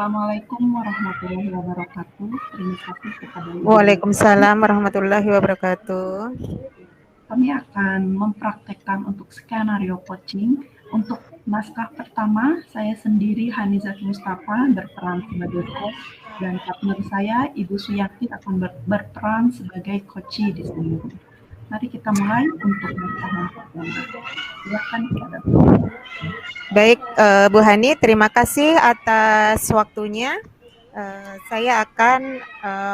Assalamualaikum warahmatullahi wabarakatuh. Terima kasih kepada Ibu Yanti. Waalaikumsalam warahmatullahi wabarakatuh. Kami akan mempraktekkan untuk skenario coaching. Untuk naskah pertama, saya sendiri Hanizat Mustafa berperan sebagai host dan partner saya Ibu Suyati akan berperan sebagai coachee di sini. Mari kita mulai untuk naskah yang pertama. Silakan kepada Bu. Baik, Bu Hani, terima kasih atas waktunya. Saya akan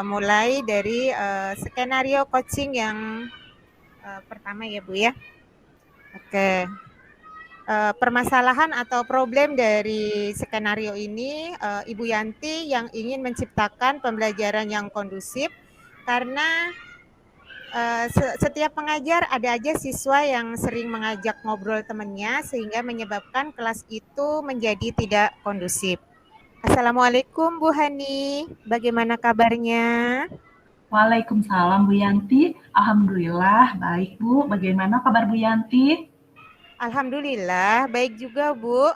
mulai dari skenario coaching yang pertama ya Bu ya. Oke. Permasalahan atau problem dari skenario ini Ibu Yanti yang ingin menciptakan pembelajaran yang kondusif karena setiap pengajar ada aja siswa yang sering mengajak ngobrol temannya sehingga menyebabkan kelas itu menjadi tidak kondusif. Assalamualaikum Bu Hani, bagaimana kabarnya? Waalaikumsalam Bu Yanti. Alhamdulillah baik Bu. Bagaimana kabar Bu Yanti? Alhamdulillah baik juga Bu.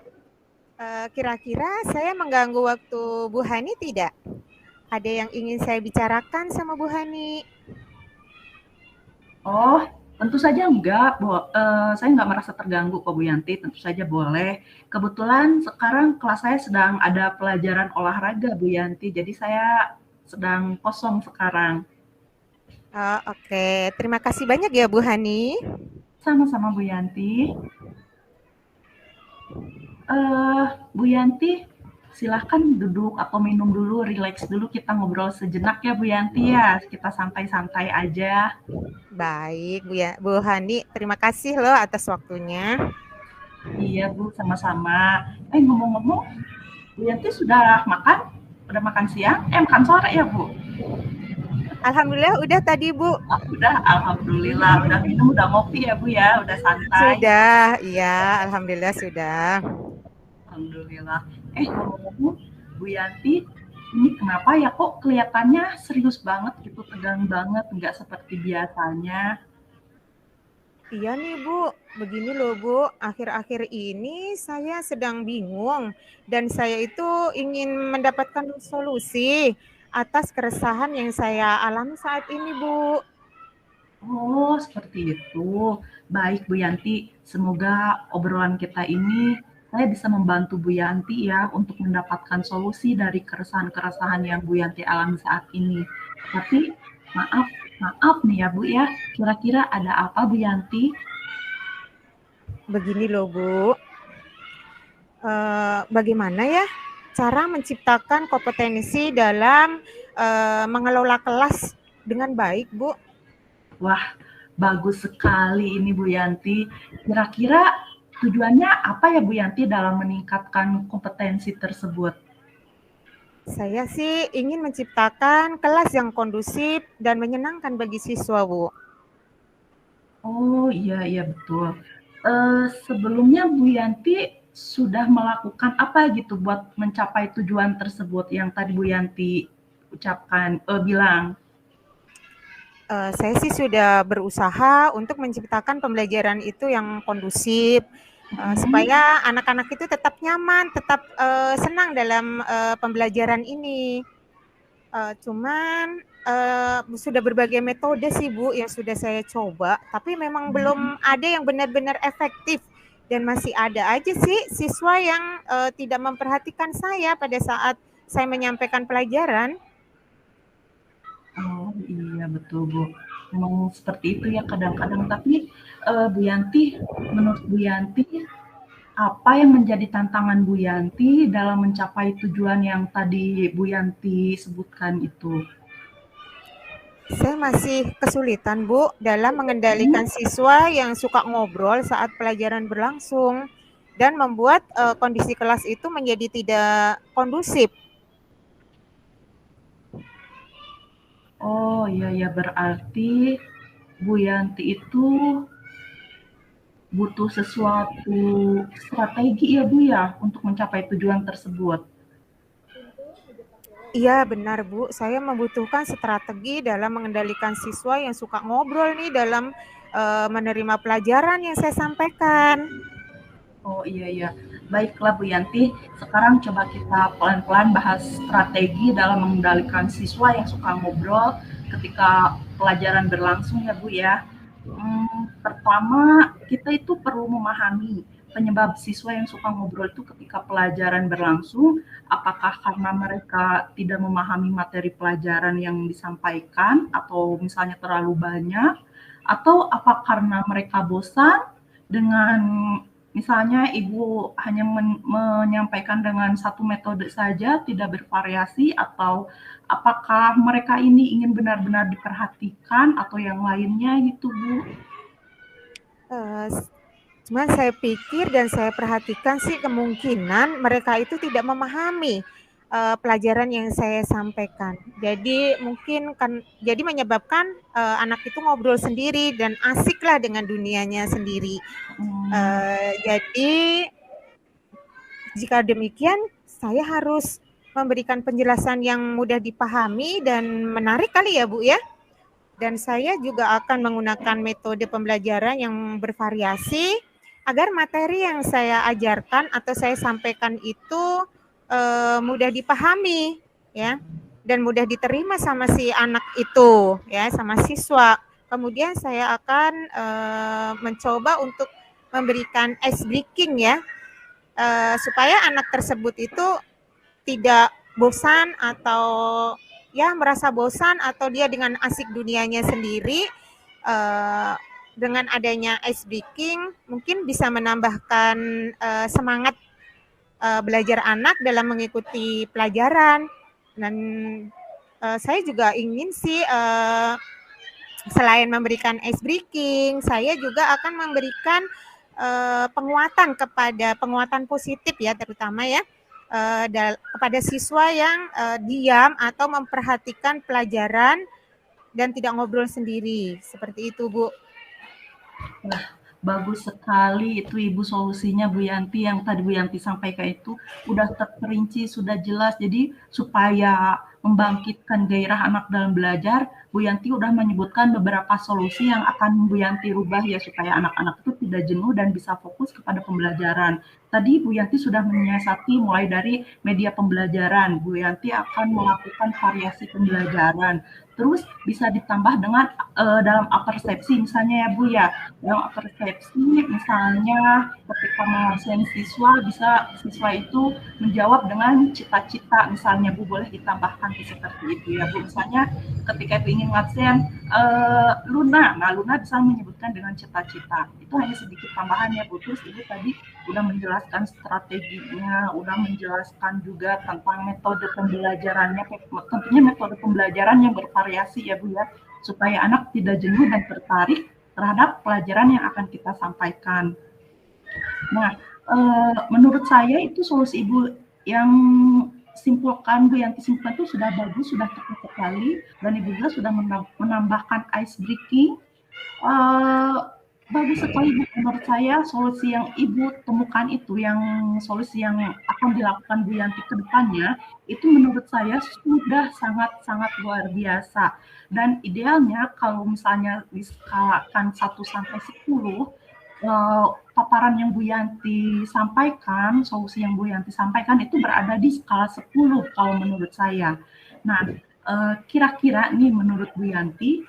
Kira-kira saya mengganggu waktu Bu Hani tidak? Ada yang ingin saya bicarakan sama Bu Hani? Oh, tentu saja enggak, saya nggak merasa terganggu kok Bu Yanti, tentu saja boleh. Kebetulan sekarang kelas saya sedang ada pelajaran olahraga Bu Yanti, jadi saya sedang kosong sekarang. Oh, oke. Terima kasih banyak ya Bu Hani. Sama-sama Bu Yanti. Bu Yanti, silahkan duduk atau minum dulu, rileks dulu, kita ngobrol sejenak ya Bu Yanti ya, kita santai-santai aja. Baik Bu Hani, terima kasih loh atas waktunya. Iya Bu, sama-sama. Ngomong-ngomong, Bu Yanti sudah makan? Udah makan siang? Makan sore ya Bu? Alhamdulillah udah tadi Bu. Udah, alhamdulillah. Udah minum, udah ngopi ya Bu ya? Udah santai? Sudah, iya alhamdulillah sudah. Alhamdulillah. Ngomong-ngomong, Bu Yanti, ini kenapa ya kok kelihatannya serius banget gitu, tegang banget, nggak seperti biasanya? Iya nih Bu, begini loh Bu, akhir-akhir ini saya sedang bingung dan saya itu ingin mendapatkan solusi atas keresahan yang saya alami saat ini Bu. Oh, seperti itu. Baik Bu Yanti, semoga obrolan kita ini saya bisa membantu Bu Yanti ya untuk mendapatkan solusi dari keresahan-keresahan yang Bu Yanti alami saat ini. Tapi maaf, maaf nih ya Bu ya, kira-kira ada apa Bu Yanti? Begini loh Bu, bagaimana ya cara menciptakan kompetensi dalam mengelola kelas dengan baik Bu? Wah, bagus sekali ini Bu Yanti. Kira-kira tujuannya apa ya Bu Yanti dalam meningkatkan kompetensi tersebut? Saya sih ingin menciptakan kelas yang kondusif dan menyenangkan bagi siswa, Bu. Oh, iya iya betul. Sebelumnya Bu Yanti sudah melakukan apa gitu buat mencapai tujuan tersebut yang tadi Bu Yanti bilang? Saya sih sudah berusaha untuk menciptakan pembelajaran itu yang kondusif, Mhm. supaya anak-anak itu tetap nyaman, tetap senang dalam pembelajaran ini. Cuman sudah berbagai metode sih Bu yang sudah saya coba, tapi memang Mhm. belum ada yang benar-benar efektif dan masih ada aja sih siswa yang tidak memperhatikan saya pada saat saya menyampaikan pelajaran. Oh, iya betul Bu. Memang seperti itu ya kadang-kadang, tapi, Bu Yanti, menurut Bu Yanti, apa yang menjadi tantangan Bu Yanti dalam mencapai tujuan yang tadi Bu Yanti sebutkan itu? Saya masih kesulitan Bu dalam Mhm. mengendalikan siswa yang suka ngobrol saat pelajaran berlangsung dan membuat kondisi kelas itu menjadi tidak kondusif. Oh, iya ya, berarti Bu Yanti itu butuh sesuatu strategi ya, Bu, ya, untuk mencapai tujuan tersebut? Iya benar Bu, saya membutuhkan strategi dalam mengendalikan siswa yang suka ngobrol nih dalam menerima pelajaran yang saya sampaikan. Oh, iya iya. Baiklah Bu Yanti, sekarang coba kita pelan-pelan bahas strategi dalam mengendalikan siswa yang suka ngobrol ketika pelajaran berlangsung ya Bu ya. Pertama, kita itu perlu memahami penyebab siswa yang suka ngobrol itu ketika pelajaran berlangsung, apakah karena mereka tidak memahami materi pelajaran yang disampaikan atau misalnya terlalu banyak, atau apa karena mereka bosan dengan misalnya ibu hanya menyampaikan dengan satu metode saja, tidak bervariasi, atau apakah mereka ini ingin benar-benar diperhatikan atau yang lainnya gitu, Bu? Cuma saya pikir dan saya perhatikan sih kemungkinan mereka itu tidak memahami pelajaran yang saya sampaikan. Jadi mungkin jadi menyebabkan anak itu ngobrol sendiri dan asiklah dengan dunianya sendiri. Jadi jika demikian, saya harus memberikan penjelasan yang mudah dipahami dan menarik kali ya Bu ya. Dan saya juga akan menggunakan metode pembelajaran yang bervariasi agar materi yang saya ajarkan atau saya sampaikan itu mudah dipahami ya dan mudah diterima sama si anak itu ya, sama siswa. Kemudian saya akan mencoba untuk memberikan ice breaking ya, supaya anak tersebut itu tidak bosan atau ya merasa bosan atau dia dengan asik dunianya sendiri. Dengan adanya ice breaking mungkin bisa menambahkan semangat belajar anak dalam mengikuti pelajaran. Dan saya juga ingin sih selain memberikan ice breaking, saya juga akan memberikan penguatan positif ya, terutama ya kepada siswa yang diam atau memperhatikan pelajaran dan tidak ngobrol sendiri. Seperti itu, Bu. Wah, bagus sekali itu Ibu solusinya Bu Yanti, yang tadi Bu Yanti sampaikan itu udah terperinci, sudah jelas. Jadi supaya membangkitkan gairah anak dalam belajar, Bu Yanti udah menyebutkan beberapa solusi yang akan Bu Yanti rubah ya supaya anak-anak itu tidak jenuh dan bisa fokus kepada pembelajaran. Tadi Bu Yanti sudah menyiasati mulai dari media pembelajaran. Bu Yanti akan melakukan variasi pembelajaran. Terus bisa ditambah dengan dalam apersepsi misalnya ya Bu ya. Dalam apersepsi misalnya ketika mengabsen siswa, bisa siswa itu menjawab dengan cita-cita misalnya Bu, boleh ditambahkan seperti itu ya Bu. Misalnya ketika ingin mengabsen Luna, nah Luna bisa menyebutkan dengan cita-cita. Itu hanya sedikit tambahan ya Bu. Terus Ibu tadi udah menjelaskan strateginya, udah menjelaskan juga tentang metode pembelajarannya, tentunya metode pembelajaran yang bervariasi ya Bu ya, supaya anak tidak jenuh dan tertarik terhadap pelajaran yang akan kita sampaikan. Nah, menurut saya itu solusi Ibu yang simpulkan, Bu Yanti simpulkan itu sudah bagus, sudah tepat sekali, dan Ibu juga sudah menambahkan ice breaking. Bagus sekali Bu, menurut saya solusi yang Ibu temukan itu, yang solusi yang akan dilakukan Bu Yanti ke depannya, itu menurut saya sudah sangat-sangat luar biasa. Dan idealnya kalau misalnya diskalakan 1 sampai 10, paparan yang Bu Yanti sampaikan, solusi yang Bu Yanti sampaikan itu berada di skala 10 kalau menurut saya. Nah, kira-kira nih menurut Bu Yanti,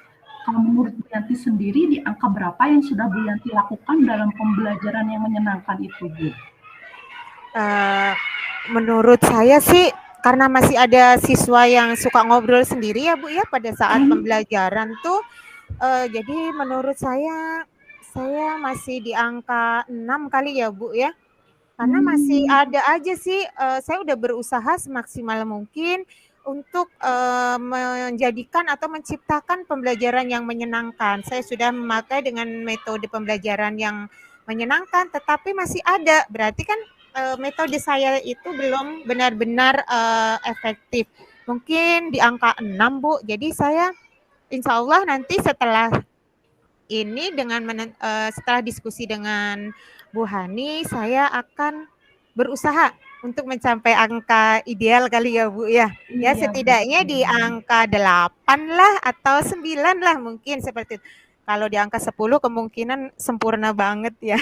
kalau menurut Bu Yanti sendiri, di angka berapa yang sudah Bu Yanti lakukan dalam pembelajaran yang menyenangkan itu, Bu? Menurut saya sih, karena masih ada siswa yang suka ngobrol sendiri ya Bu ya pada saat pembelajaran tuh, jadi menurut saya masih di angka 6 kali ya Bu ya. Karena masih ada aja sih, saya udah berusaha semaksimal mungkin untuk menjadikan atau menciptakan pembelajaran yang menyenangkan. Saya sudah memakai dengan metode pembelajaran yang menyenangkan, tetapi masih ada. Berarti kan metode saya itu belum benar-benar efektif. Mungkin di angka 6, Bu. Jadi saya insya Allah nanti setelah ini setelah diskusi dengan Bu Hani, saya akan berusaha untuk mencapai angka ideal kali ya Bu ya. Ya setidaknya di angka 8 lah atau 9 lah mungkin seperti itu. Kalau di angka 10 kemungkinan sempurna banget ya.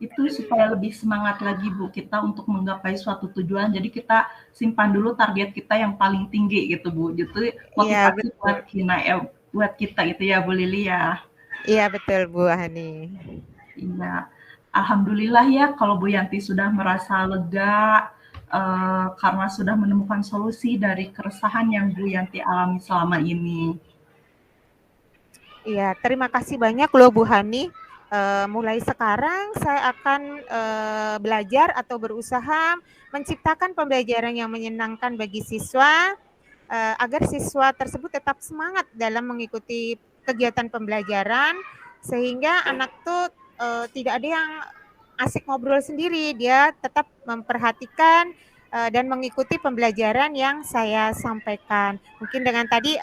itu supaya lebih semangat lagi Bu kita untuk menggapai suatu tujuan. Jadi kita simpan dulu target kita yang paling tinggi gitu Bu. Itu Iya, motivasi betul. buat kita gitu ya Bu Lili ya. Iya, betul Bu Hani. Iya. Alhamdulillah ya kalau Bu Yanti sudah merasa lega karena sudah menemukan solusi dari keresahan yang Bu Yanti alami selama ini. Iya, terima kasih banyak loh Bu Hani. Mulai sekarang saya akan belajar atau berusaha menciptakan pembelajaran yang menyenangkan bagi siswa agar siswa tersebut tetap semangat dalam mengikuti kegiatan pembelajaran sehingga anak tuh tidak ada yang asik ngobrol sendiri, dia tetap memperhatikan dan mengikuti pembelajaran yang saya sampaikan. Mungkin dengan tadi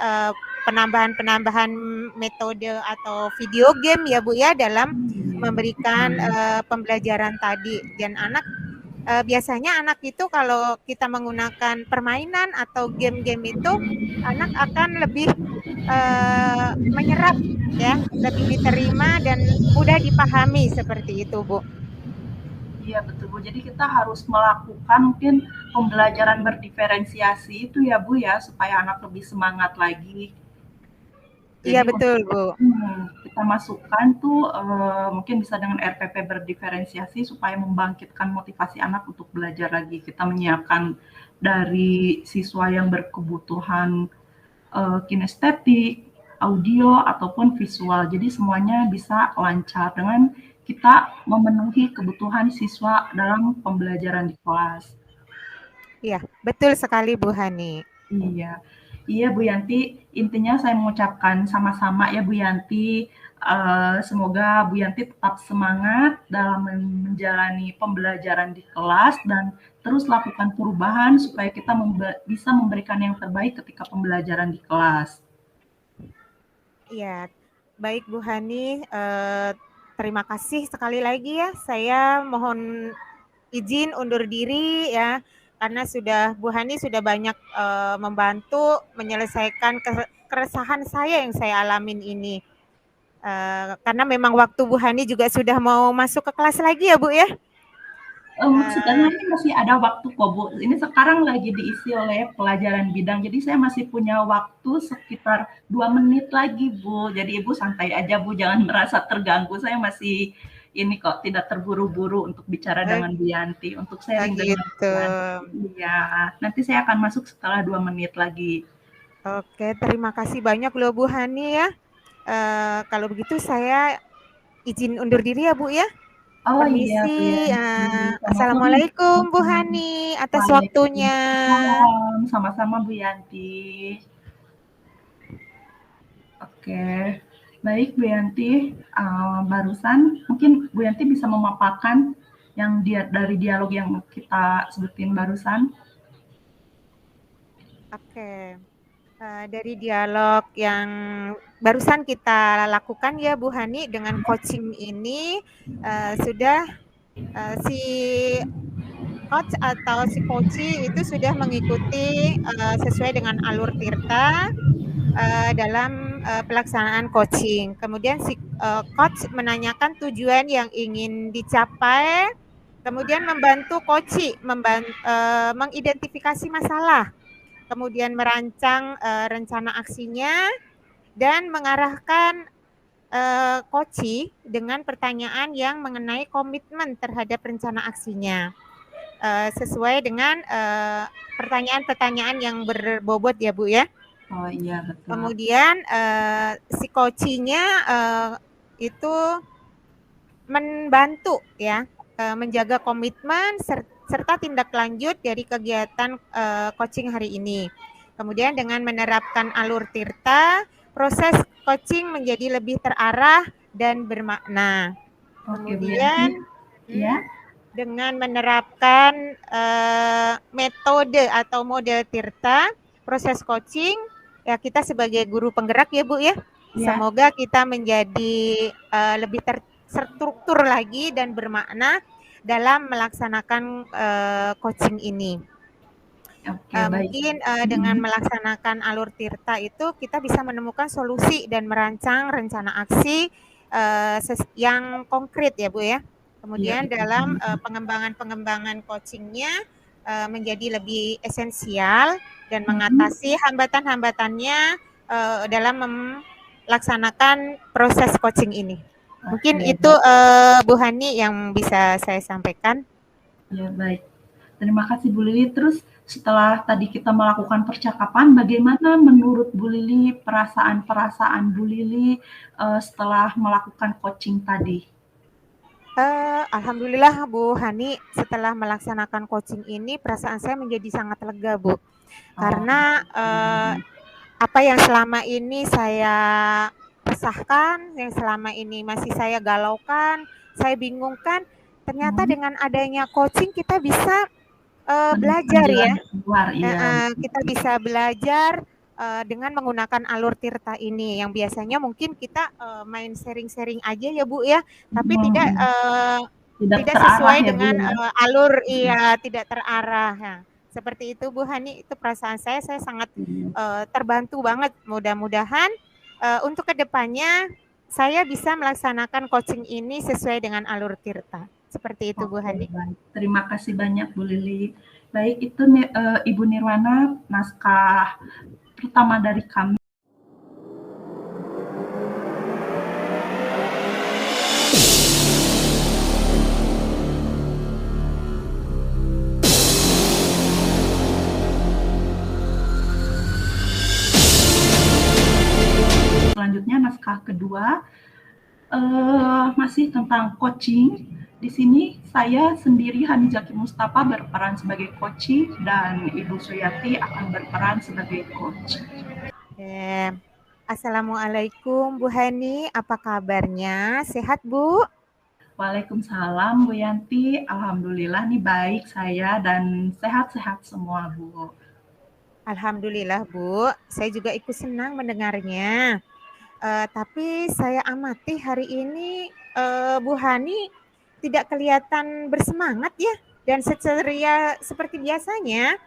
penambahan-penambahan metode atau video game ya Bu ya dalam memberikan pembelajaran tadi. Dan anak biasanya anak itu kalau kita menggunakan permainan atau game-game itu anak akan lebih menyerap ya, lebih diterima dan mudah dipahami seperti itu Bu. Iya betul Bu. Jadi kita harus melakukan mungkin pembelajaran berdiferensiasi itu ya Bu ya supaya anak lebih semangat lagi. Iya Jadi betul Bu. kita masukkan tuh mungkin bisa dengan RPP berdiferensiasi supaya membangkitkan motivasi anak untuk belajar lagi. Kita menyiapkan dari siswa yang berkebutuhan kinestetik, audio ataupun visual. Jadi semuanya bisa lancar dengan kita memenuhi kebutuhan siswa dalam pembelajaran di kelas. Iya, betul sekali Bu Hani. Iya. Iya Bu Yanti, intinya saya mengucapkan sama-sama ya Bu Yanti, semoga Bu Yanti tetap semangat dalam menjalani pembelajaran di kelas dan terus lakukan perubahan supaya kita bisa memberikan yang terbaik ketika pembelajaran di kelas. Iya, baik Bu Hani, terima kasih sekali lagi ya. Saya mohon izin undur diri ya, karena Bu Hani sudah banyak membantu menyelesaikan keresahan saya yang saya alamin ini. Karena memang waktu Bu Hani juga sudah mau masuk ke kelas lagi ya Bu ya? Sebenarnya masih ada waktu kok Bu. Ini sekarang lagi diisi oleh pelajaran bidang, jadi saya masih punya waktu sekitar 2 menit lagi Bu. Jadi Ibu santai aja Bu, jangan merasa terganggu. Saya masih ini kok, tidak terburu-buru untuk bicara dengan Bu Yanti, untuk sharing dengan Bu Gitu. Yanti. Iya, nanti saya akan masuk setelah 2 menit lagi. Oke, terima kasih banyak loh Bu Hani ya. Kalau begitu saya izin undur diri ya Bu ya. Oh iya Bu Permisi. Yanti, sama-sama. Assalamualaikum Bu Hani atas waktunya. Waalaikumsalam, sama-sama Bu Yanti. Oke, baik Bu Yanti, barusan mungkin Bu Yanti bisa memaparkan yang dari dialog yang kita sebutin barusan. Oke, dari dialog yang barusan kita lakukan ya Bu Hani dengan coaching ini sudah si coach atau si coaching itu sudah mengikuti sesuai dengan alur Tirta dalam pelaksanaan coaching. Kemudian si coach menanyakan tujuan yang ingin dicapai, kemudian membantu coach mengidentifikasi masalah, kemudian merancang rencana aksinya dan mengarahkan coach dengan pertanyaan yang mengenai komitmen terhadap rencana aksinya. Sesuai dengan pertanyaan-pertanyaan yang berbobot ya Bu ya. Oh iya betul. Kemudian si coaching-nya itu membantu ya menjaga komitmen serta tindak lanjut dari kegiatan coaching hari ini. Kemudian dengan menerapkan alur Tirta, proses coaching menjadi lebih terarah dan bermakna. Kemudian ya. Dengan menerapkan metode atau model Tirta, proses coaching, ya kita sebagai guru penggerak ya Bu ya, semoga kita menjadi lebih terstruktur lagi dan bermakna dalam melaksanakan coaching ini. Mungkin dengan melaksanakan alur Tirta itu kita bisa menemukan solusi dan merancang rencana aksi yang konkret ya Bu ya. Iya, Kemudian itu dalam benar. pengembangan-pengembangan coachingnya menjadi lebih esensial dan Mhm. mengatasi hambatan-hambatannya dalam melaksanakan proses coaching ini. Mungkin Oke, itu baik. Bu Hani yang bisa saya sampaikan. Ya, baik. Terima kasih Bu Lili. Terus setelah tadi kita melakukan percakapan, bagaimana menurut Bu Lili perasaan-perasaan Bu Lili setelah melakukan coaching tadi? Alhamdulillah Bu Hani, setelah melaksanakan coaching ini perasaan saya menjadi sangat lega Bu. Oh, Karena apa yang selama ini saya resahkan, yang selama ini masih saya galaukan, saya bingungkan, ternyata mhm. dengan adanya coaching kita bisa Menemukan belajar jalan ya. keluar, iya. Kita bisa belajar dengan menggunakan alur tirta ini yang biasanya mungkin kita main sharing-sharing aja ya Bu ya, tapi tidak Mhm. Tidak tidak terarah sesuai ya Bu dengan ya? alur, Mhm. iya, tidak terarah. Nah, seperti itu Bu Hani, itu perasaan saya sangat Iya. terbantu banget. Mudah-mudahan untuk kedepannya saya bisa melaksanakan coaching ini sesuai dengan alur tirta. Seperti itu Bu Oke, Hani. baik. Terima kasih banyak Bu Lili. Baik, itu Ibu Nirwana, naskah pertama dari kami. Selanjutnya naskah kedua masih tentang coaching. Di sini saya sendiri Hanizaki Mustafa berperan sebagai coaching dan Ibu Suyati akan berperan sebagai coach. Oke. Assalamualaikum Bu Hani, apa kabarnya? Sehat Bu? Waalaikumsalam Bu Yanti, alhamdulillah nih baik saya dan sehat-sehat semua Bu. Alhamdulillah Bu, saya juga ikut senang mendengarnya. Tapi saya amati hari ini Bu Hani tidak kelihatan bersemangat ya dan seceria seperti biasanya.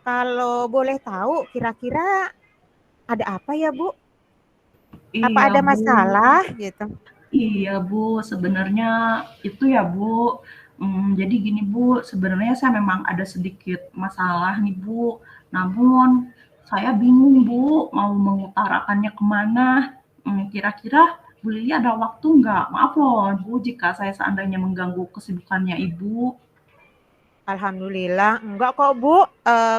Kalau boleh tahu kira-kira ada apa ya Bu? Apa Iya ada Bu, masalah gitu? iya Bu, sebenarnya itu ya Bu. Jadi gini Bu, sebenarnya saya memang ada sedikit masalah nih Bu. Namun saya bingung Bu, mau mengutarakannya kemana. Kira-kira Bu Lili ada waktu nggak? Maaf loh Bu, jika saya seandainya mengganggu kesibukannya Ibu. Alhamdulillah, enggak kok Bu.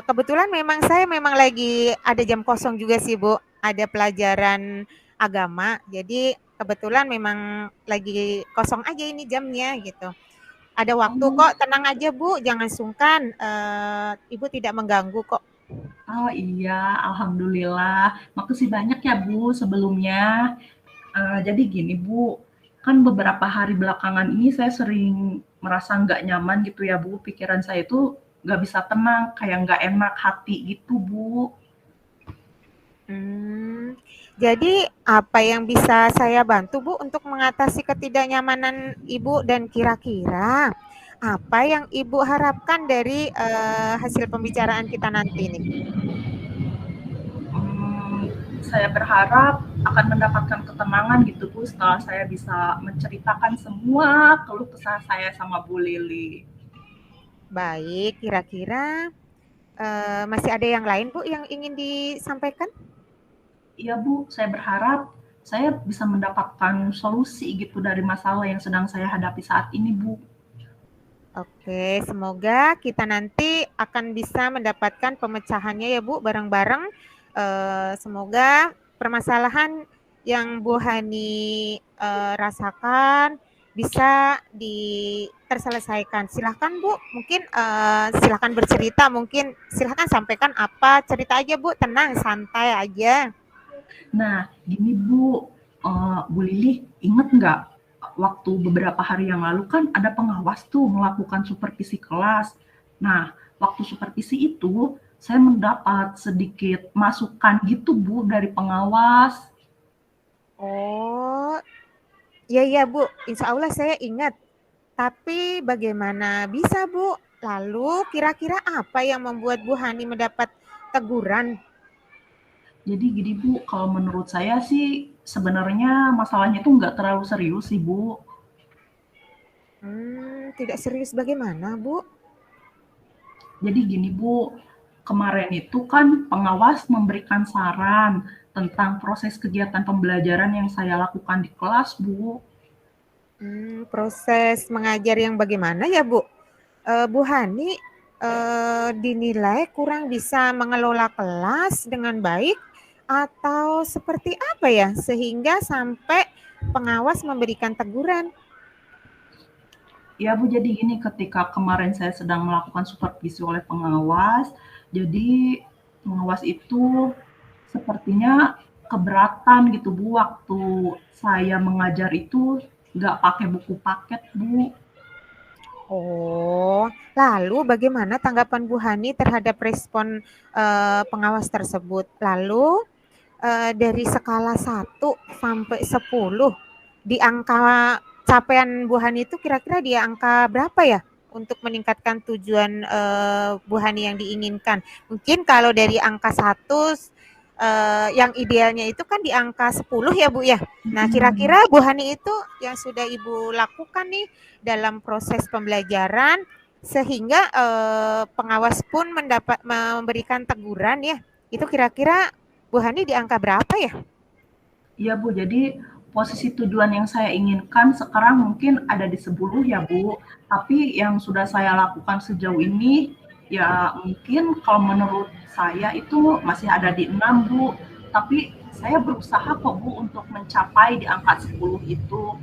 Kebetulan saya memang lagi ada jam kosong juga sih Bu. Ada pelajaran agama, jadi kebetulan memang lagi kosong aja ini jamnya gitu. Ada waktu Oh, kok, tenang aja Bu, jangan sungkan. Ibu tidak mengganggu kok. oh iya, alhamdulillah. Makasih banyak ya Bu sebelumnya. Jadi gini Bu, kan beberapa hari belakangan ini saya sering merasa nggak nyaman gitu ya Bu, pikiran saya itu nggak bisa tenang, kayak nggak enak hati gitu Bu. Hmm, jadi apa yang bisa saya bantu Bu untuk mengatasi ketidaknyamanan Ibu dan kira-kira apa yang Ibu harapkan dari hasil pembicaraan kita nanti nih? Saya berharap akan mendapatkan ketenangan gitu Bu setelah saya bisa menceritakan semua keluh kesah saya sama Bu Lili. Baik, kira-kira masih ada yang lain Bu yang ingin disampaikan? Iya Bu, saya berharap saya bisa mendapatkan solusi gitu dari masalah yang sedang saya hadapi saat ini Bu. Oke, semoga kita nanti akan bisa mendapatkan pemecahannya ya Bu, bareng-bareng. Semoga permasalahan yang Bu Hani rasakan bisa terselesaikan. Silahkan Bu, mungkin silahkan bercerita, mungkin silahkan sampaikan apa cerita aja Bu, tenang, santai aja. Nah, gini Bu, Bu Lili inget nggak waktu beberapa hari yang lalu kan ada pengawas tuh melakukan supervisi kelas. Nah, waktu supervisi itu saya mendapat sedikit masukan gitu Bu dari pengawas. Oh, iya iya Bu, insya Allah saya ingat. Tapi bagaimana bisa Bu? Lalu kira-kira apa yang membuat Bu Hani mendapat teguran? Jadi gini Bu, kalau menurut saya sih sebenarnya masalahnya itu nggak terlalu serius sih Bu. tidak serius bagaimana, Bu? Jadi gini Bu, kemarin itu kan pengawas memberikan saran tentang proses kegiatan pembelajaran yang saya lakukan di kelas Bu. Proses mengajar yang bagaimana ya, Bu? Bu Hani dinilai kurang bisa mengelola kelas dengan baik atau seperti apa ya sehingga sampai pengawas memberikan teguran? Ya Bu, jadi gini, ketika kemarin saya sedang melakukan supervisi oleh pengawas, jadi pengawas itu sepertinya keberatan gitu Bu, waktu saya mengajar itu nggak pakai buku paket Bu. Oh, lalu bagaimana tanggapan Bu Hani terhadap respon pengawas tersebut? Lalu dari skala 1 sampai 10 di angka capaian Bu Hani itu kira-kira di angka berapa ya untuk meningkatkan tujuan Bu Hani yang diinginkan? Mungkin kalau dari angka 1 yang idealnya itu kan di angka 10 ya Bu ya. Nah, Mhm. kira-kira Bu Hani itu yang sudah Ibu lakukan nih dalam proses pembelajaran sehingga pengawas pun memberikan teguran ya. Itu kira-kira Bu Hani di angka berapa ya? Iya Bu, jadi posisi tujuan yang saya inginkan sekarang mungkin ada di 10 ya Bu, tapi yang sudah saya lakukan sejauh ini, ya mungkin kalau menurut saya itu masih ada di 6 Bu, tapi saya berusaha kok Bu untuk mencapai di angka 10 itu.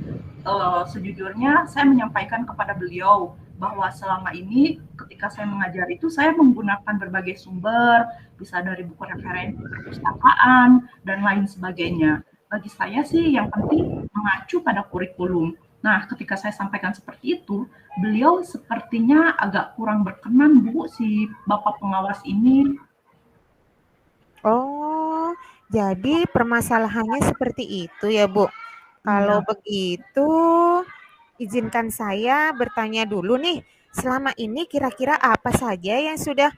Sejujurnya saya menyampaikan kepada beliau bahwa selama ini ketika saya mengajar itu saya menggunakan berbagai sumber, bisa dari buku referensi perpustakaan dan lain sebagainya. Bagi saya sih yang penting mengacu pada kurikulum. Nah, ketika saya sampaikan seperti itu, beliau sepertinya agak kurang berkenan, Bu, si Bapak pengawas ini. Oh, jadi permasalahannya seperti itu ya, Bu. Kalau Iya, begitu, izinkan saya bertanya dulu nih, selama ini kira-kira apa saja yang sudah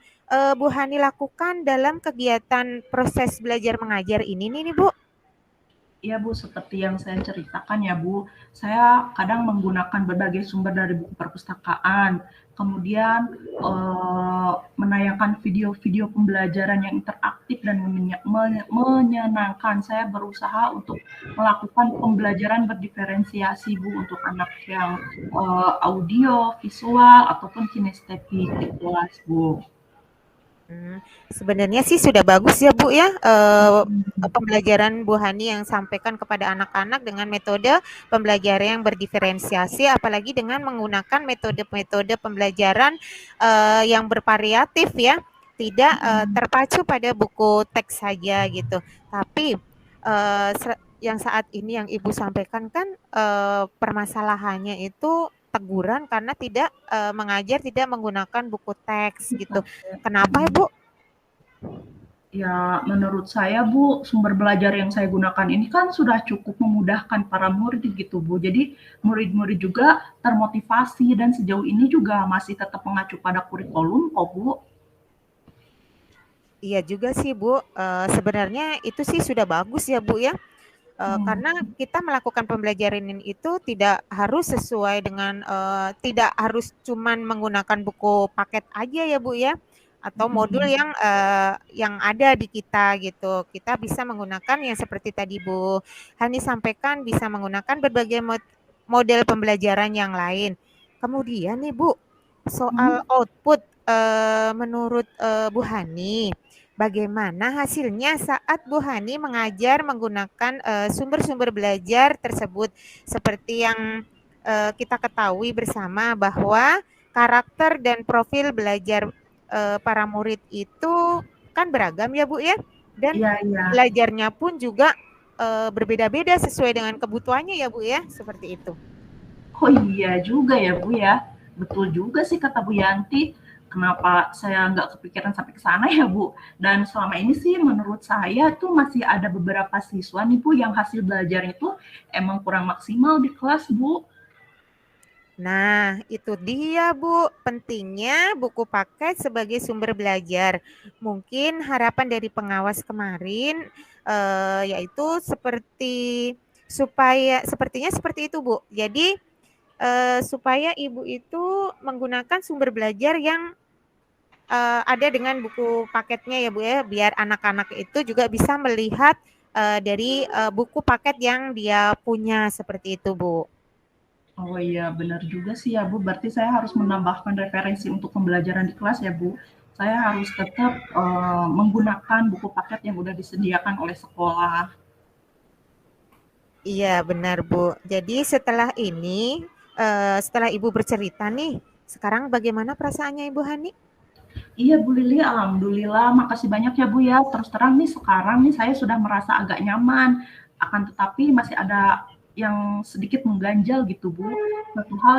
Bu Hani lakukan dalam kegiatan proses belajar mengajar ini nih, Bu? iya Bu, seperti yang saya ceritakan ya Bu, saya kadang menggunakan berbagai sumber dari buku perpustakaan, kemudian menayangkan video-video pembelajaran yang interaktif dan menyenangkan. Saya berusaha untuk melakukan pembelajaran berdiferensiasi Bu untuk anak yang audio, visual, ataupun kinestetik di kelas Bu. Sebenarnya sih sudah bagus ya Bu ya, pembelajaran Bu Hani yang sampaikan kepada anak-anak dengan metode pembelajaran yang berdiferensiasi, apalagi dengan menggunakan metode-metode pembelajaran yang bervariatif ya, tidak terpacu pada buku teks saja gitu. Tapi yang saat ini yang Ibu sampaikan kan permasalahannya itu teguran karena tidak mengajar tidak menggunakan buku teks gitu. Kenapa, Mm. Ibu? Ya, menurut saya Bu, sumber belajar yang saya gunakan ini kan sudah cukup memudahkan para murid gitu Bu. Jadi murid-murid juga termotivasi dan sejauh ini juga masih tetap mengacu pada kurikulum kok Bu. Iya juga sih, Bu. Sebenarnya itu sih sudah bagus ya, Bu, ya. Hmm. Karena kita melakukan pembelajaran ini itu tidak harus sesuai dengan tidak harus cuman menggunakan buku paket aja ya, Bu, ya, atau modul Mm. yang ada di kita gitu. Kita bisa menggunakan yang seperti tadi Bu Hani sampaikan bisa menggunakan berbagai model pembelajaran yang lain. Kemudian nih, Bu, soal Hmm. output, menurut, Bu Hani, bagaimana hasilnya saat Bu Hani mengajar menggunakan sumber-sumber belajar tersebut? Seperti yang kita ketahui bersama bahwa karakter dan profil belajar para murid itu kan beragam ya Bu ya, dan Iya, iya. belajarnya pun juga berbeda-beda sesuai dengan kebutuhannya ya Bu ya, seperti itu. Oh iya juga ya Bu ya. Betul juga sih kata Bu Yanti. Kenapa saya nggak kepikiran sampai ke sana ya Bu? Dan selama ini sih menurut saya tuh masih ada beberapa siswa nih Bu yang hasil belajarnya itu emang kurang maksimal di kelas Bu. Nah, itu dia, Bu. Pentingnya buku paket sebagai sumber belajar. Mungkin harapan dari pengawas kemarin yaitu sepertinya seperti itu, Bu. Jadi supaya Ibu itu menggunakan sumber belajar yang ada dengan buku paketnya ya Bu ya, biar anak-anak itu juga bisa melihat dari buku paket yang dia punya seperti itu Bu. Oh iya, benar juga sih ya Bu. Berarti saya harus menambahkan referensi untuk pembelajaran di kelas ya Bu. Saya harus tetap menggunakan buku paket yang udah disediakan oleh sekolah. Iya benar Bu. Jadi setelah ini, setelah Ibu bercerita nih, sekarang bagaimana perasaannya Ibu Hani? Iya Bu Lili, alhamdulillah, makasih banyak ya Bu ya. Terus terang nih sekarang nih saya sudah merasa agak nyaman. Akan tetapi masih ada yang sedikit mengganjal gitu Bu. Suatu hal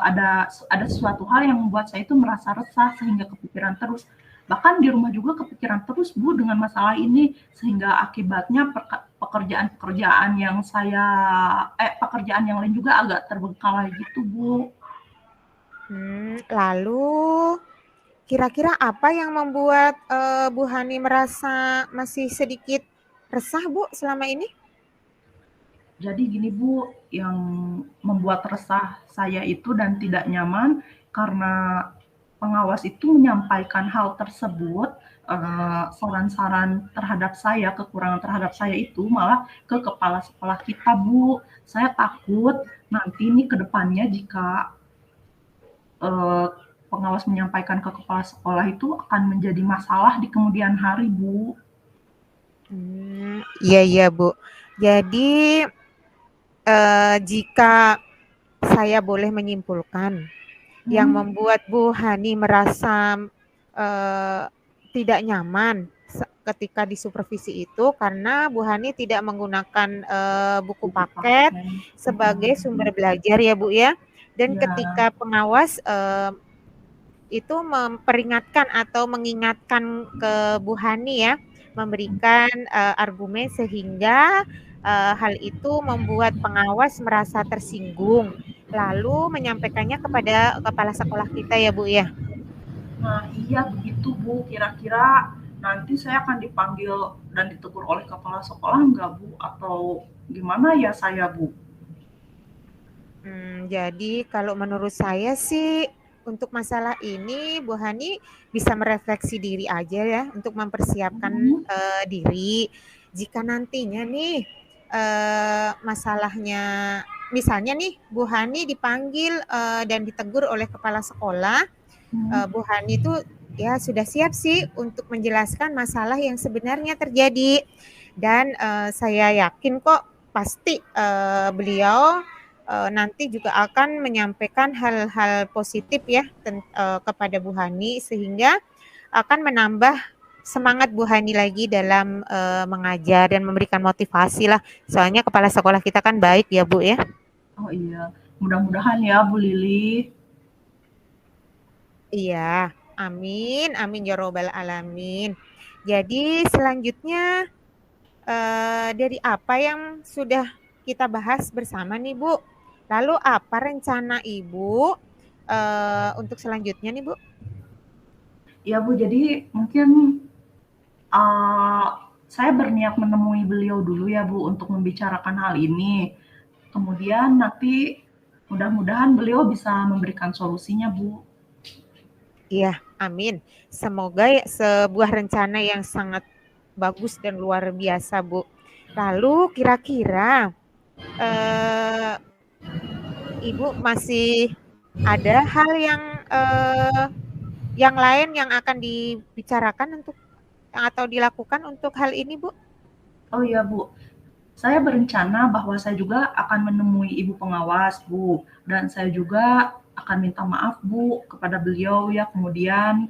ada sesuatu hal yang membuat saya itu merasa resah sehingga kepikiran terus. Bahkan di rumah juga kepikiran terus Bu dengan masalah ini sehingga akibatnya pekerjaan-pekerjaan yang pekerjaan yang lain juga agak terbengkalai gitu Bu. Lalu kira-kira apa yang membuat Bu Hani merasa masih sedikit resah Bu selama ini? Jadi gini Bu, yang membuat resah saya itu dan tidak nyaman karena pengawas itu menyampaikan hal tersebut, saran-saran terhadap saya, kekurangan terhadap saya itu malah ke kepala sekolah kita Bu. Saya takut nanti nih ke depannya jika pengawas menyampaikan ke kepala sekolah itu akan menjadi masalah di kemudian hari Bu. Iya iya Bu. Jadi jika saya boleh menyimpulkan, yang Hmm, membuat Bu Hani merasa tidak nyaman ketika disupervisi itu karena Bu Hani tidak menggunakan buku buku paket paket. sebagai sumber belajar ya Bu ya. Dan Ya. ketika pengawas itu memperingatkan atau mengingatkan ke Bu Hani ya, memberikan argumen sehingga hal itu membuat pengawas merasa tersinggung, lalu menyampaikannya kepada kepala sekolah kita ya Bu ya. Nah, iya begitu Bu. Kira-kira nanti saya akan dipanggil dan ditegur oleh kepala sekolah nggak Bu? Atau gimana ya saya Bu? Jadi kalau menurut saya sih untuk masalah ini Bu Hani bisa merefleksi diri aja ya untuk mempersiapkan Hmm, diri. Jika nantinya nih masalahnya misalnya nih Bu Hani dipanggil dan ditegur oleh kepala sekolah, Bu Hani itu ya sudah siap sih untuk menjelaskan masalah yang sebenarnya terjadi dan saya yakin kok pasti beliau nanti juga akan menyampaikan hal-hal positif ya kepada Bu Hani sehingga akan menambah semangat Bu Hani lagi dalam mengajar dan memberikan motivasi lah. Soalnya kepala sekolah kita kan baik ya Bu ya. oh iya, mudah-mudahan ya Bu Lili. Iya, amin, amin ya robbal alamin. Jadi selanjutnya dari apa yang sudah kita bahas bersama nih Bu? Lalu apa rencana Ibu untuk selanjutnya nih Bu? Ya Bu, jadi mungkin saya berniat menemui beliau dulu ya Bu untuk membicarakan hal ini. Kemudian nanti mudah-mudahan beliau bisa memberikan solusinya Bu. Iya, amin. Semoga ya, sebuah rencana yang sangat bagus dan luar biasa Bu. Lalu kira-kira eh, Ibu masih ada hal yang lain yang akan dibicarakan untuk atau dilakukan untuk hal ini, Bu? Oh iya Bu, saya berencana bahwa saya juga akan menemui ibu pengawas, Bu, dan saya juga akan minta maaf, Bu, kepada beliau ya. Kemudian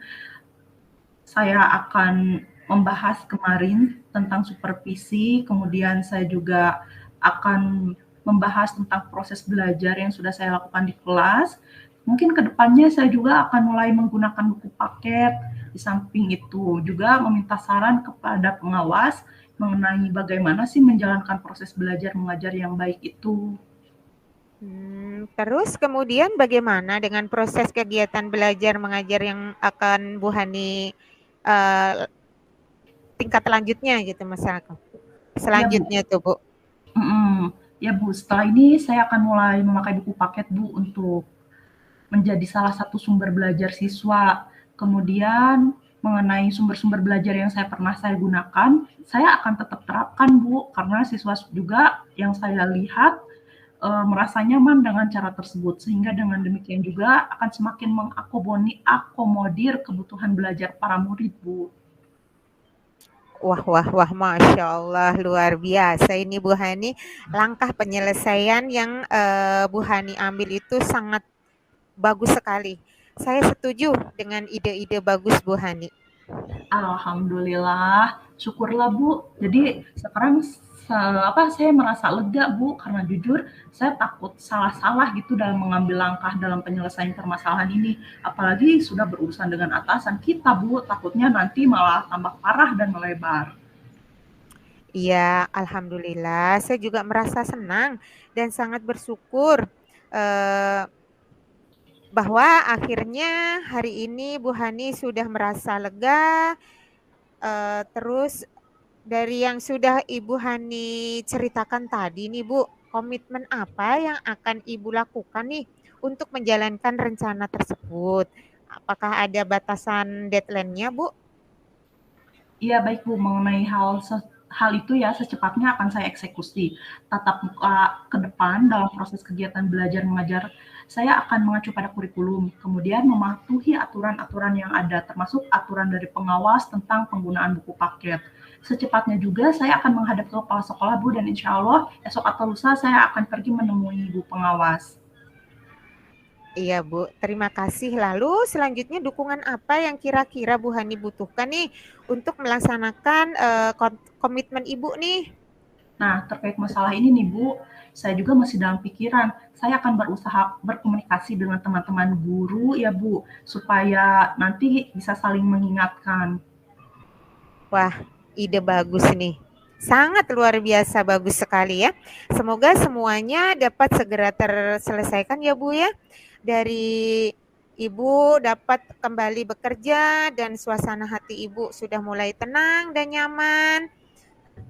saya akan membahas kemarin tentang supervisi, kemudian saya juga akan membahas tentang proses belajar yang sudah saya lakukan di kelas. Mungkin kedepannya saya juga akan mulai menggunakan buku paket. Di samping itu juga meminta saran kepada pengawas mengenai bagaimana sih menjalankan proses belajar mengajar yang baik itu. Terus kemudian bagaimana dengan proses kegiatan belajar mengajar yang akan Bu Hani eh, tingkat lanjutnya gitu masyarakat? Iya Bu, Selanjutnya tuh Bu. mhm. Ya Bu, setelah ini saya akan mulai memakai buku paket Bu untuk menjadi salah satu sumber belajar siswa. Kemudian mengenai sumber-sumber belajar yang saya gunakan, saya akan tetap terapkan Bu, karena siswa juga yang saya lihat merasa nyaman dengan cara tersebut, sehingga dengan demikian juga akan semakin mengakomodir kebutuhan belajar para murid Bu. Wah wah wah, Masya Allah, luar biasa ini Bu Hani. Langkah penyelesaian yang Bu Hani ambil itu sangat bagus sekali. Saya setuju dengan ide-ide bagus Bu Hani. Alhamdulillah, syukurlah Bu. Jadi sekarang saya merasa lega Bu, karena jujur saya takut salah-salah gitu dalam mengambil langkah dalam penyelesaian permasalahan ini. Apalagi sudah berurusan dengan atasan kita Bu, takutnya nanti malah tambah parah dan melebar. Iya, alhamdulillah. Saya juga merasa senang dan sangat bersyukur eh, bahwa akhirnya hari ini Bu Hani sudah merasa lega. Terus dari yang sudah Ibu Hani ceritakan tadi nih Bu, komitmen apa yang akan Ibu lakukan nih untuk menjalankan rencana tersebut? Apakah ada batasan deadline-nya Bu? Iya baik Bu, mengenai hal itu ya secepatnya akan saya eksekusi. Tatap muka ke depan dalam proses kegiatan belajar mengajar, saya akan mengacu pada kurikulum, kemudian mematuhi aturan-aturan yang ada, termasuk aturan dari pengawas tentang penggunaan buku paket. Secepatnya juga saya akan menghadap ke kepala sekolah Bu, dan insya Allah esok atau lusa saya akan pergi menemui ibu pengawas. Iya Bu, terima kasih. Lalu selanjutnya dukungan apa yang kira-kira Bu Hani butuhkan nih untuk melaksanakan komitmen Ibu nih? Nah, terkait masalah ini nih Bu, saya juga masih dalam pikiran. Saya akan berusaha berkomunikasi dengan teman-teman guru ya Bu, supaya nanti bisa saling mengingatkan. Wah, ide bagus nih. Sangat luar biasa bagus sekali ya. Semoga semuanya dapat segera terselesaikan ya Bu ya. Dari Ibu dapat kembali bekerja dan suasana hati Ibu sudah mulai tenang dan nyaman.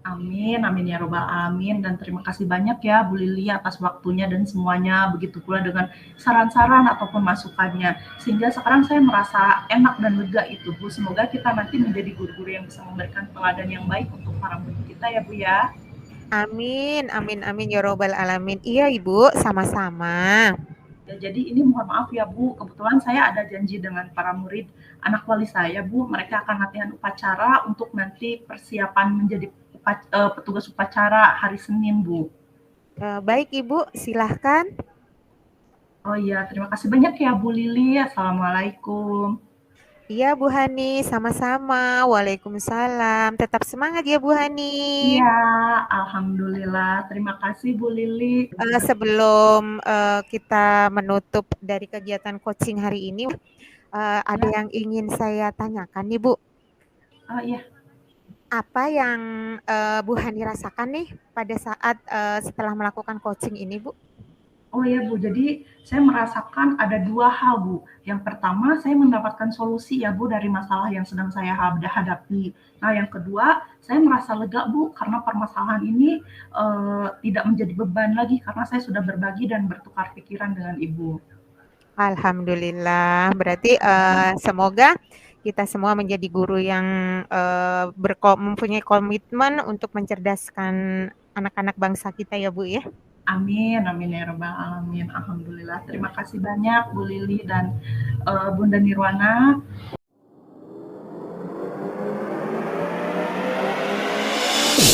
Amin, amin ya robbal alamin. Dan terima kasih banyak ya Bu Lili atas waktunya dan semuanya. Begitu pula dengan saran-saran ataupun masukannya. Sehingga sekarang saya merasa enak dan lega itu Bu. Semoga kita nanti menjadi guru-guru yang bisa memberikan teladan yang baik untuk para murid kita ya Bu ya. Amin, amin, amin ya robbal alamin. Iya Ibu, sama-sama. Ya, jadi ini mohon maaf ya Bu, kebetulan saya ada janji dengan para murid anak wali saya Bu, mereka akan latihan upacara untuk nanti persiapan menjadi petugas upacara hari Senin Bu. Baik Ibu, silahkan. Oh iya, terima kasih banyak ya Bu Lili. Assalamualaikum. Iya Bu Hani, sama-sama. Waalaikumsalam. Tetap semangat ya Bu Hani. Iya, alhamdulillah. Terima kasih Bu Lili. Sebelum kita menutup dari kegiatan coaching hari ini, ada Ya, yang ingin saya tanyakan nih Bu. oh iya. Apa yang Bu Hani rasakan nih pada saat setelah melakukan coaching ini Bu? Oh ya Bu, jadi saya merasakan ada dua hal Bu. Yang pertama, saya mendapatkan solusi ya Bu dari masalah yang sedang saya hadapi. Nah, yang kedua, saya merasa lega Bu karena permasalahan ini tidak menjadi beban lagi karena saya sudah berbagi dan bertukar pikiran dengan Ibu. Alhamdulillah. Berarti semoga kita semua menjadi guru yang mempunyai komitmen untuk mencerdaskan anak-anak bangsa kita ya Bu ya. Amin, amin ya rabbal alamin. Alhamdulillah. Terima kasih banyak Bu Lili dan Bunda Nirwana.